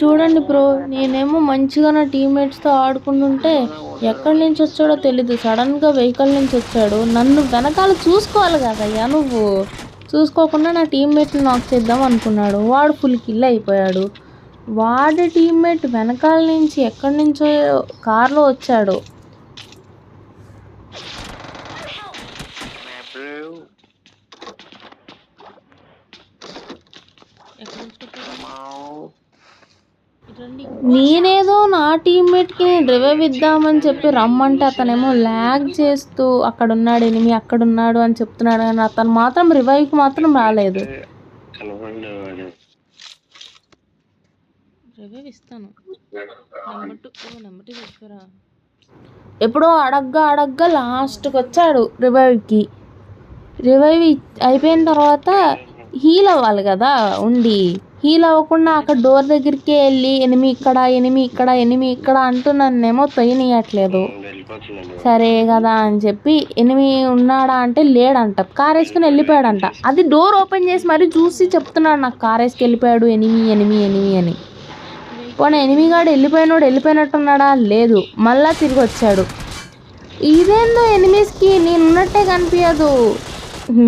చూడండి బ్రో, నేనేమో మంచిగా నా టీమ్మేట్స్తో ఆడుకుంటుంటే ఎక్కడి నుంచి వచ్చాడో తెలీదు, సడన్గా వెహికల్ నుంచి వచ్చాడు. నన్ను వెనకాల చూసుకోవాలి కదయ్యా నువ్వు, చూసుకోకుండా నా టీమ్మేట్ని నాక్ చేద్దాం అనుకున్నాడు. వాడు ఫుల్ కిల్ అయిపోయాడు. వాడి టీమ్మేట్ వెనకాల నుంచి ఎక్కడి నుంచో కార్లో వచ్చాడు. నేనేదో నా టీమ్మేట్కి రివైవ్ ఇద్దామని చెప్పి రమ్మంటే అతనేమో ల్యాగ్ చేస్తూ అక్కడున్నాడు ఎనిమి అక్కడున్నాడు అని చెప్తున్నాడు, కానీ అతను మాత్రం రివైవ్కి మాత్రం రాలేదు. రివైవ్ ఇస్తాను, నెంబర్ 2 చెప్పరా. ఎప్పుడో అడగ్గా లాస్ట్కి వచ్చాడు రివైవ్కి. రివైవ్ అయిపోయిన తర్వాత హీల్ అవ్వాలి కదా, ఉండి హీల్ అవ్వకుండా అక్కడ డోర్ దగ్గరికే వెళ్ళి ఎనిమి ఇక్కడ అంటూ నన్నేమో తొయ్యనియట్లేదు. సరే కదా అని చెప్పి ఎనిమి ఉన్నాడా అంటే లేడంట, కార్ వేసుకుని వెళ్ళిపోయాడంట. అది డోర్ ఓపెన్ చేసి మరీ చూసి చెప్తున్నాడు నాకు, కార్ వేసుకు వెళ్ళిపోయాడు ఎనిమి అని. పోనీ ఎనిమిగాడు వెళ్ళిపోయినట్టున్నాడా, లేదు, మళ్ళా తిరిగి వచ్చాడు. ఇదేందో ఎనిమీస్కి నేను ఉన్నట్టే కనిపించదు.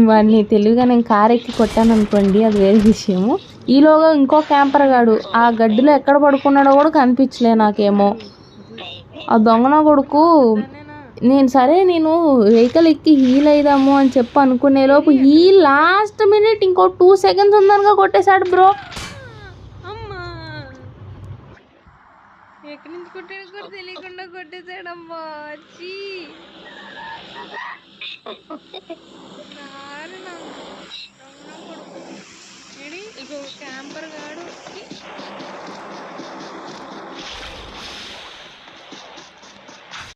వాడిని తెలివిగా నేను కార్ ఎక్కి కొట్టాను అనుకోండి, అది వేరే విషయము. ఈలోగా ఇంకో క్యాంపర్ గాడు ఆ గడ్డిలో ఎక్కడ పడుకున్నాడో కూడా కనిపించలే నాకేమో. ఆ దొంగన కొడుకు నేను వెహికల్ ఎక్కి హీల్ అయిదాము అని చెప్పి అనుకునేలోపు ఈ లాస్ట్ మినిట్ ఇంకో 2 seconds ఉందనగా కొట్టేశాడు బ్రో. ఎక్కడి నుంచి కొట్టాడు కూడా తెలియకుండా కొట్టేశాడమ్మా. క్యాంపర్ గాడు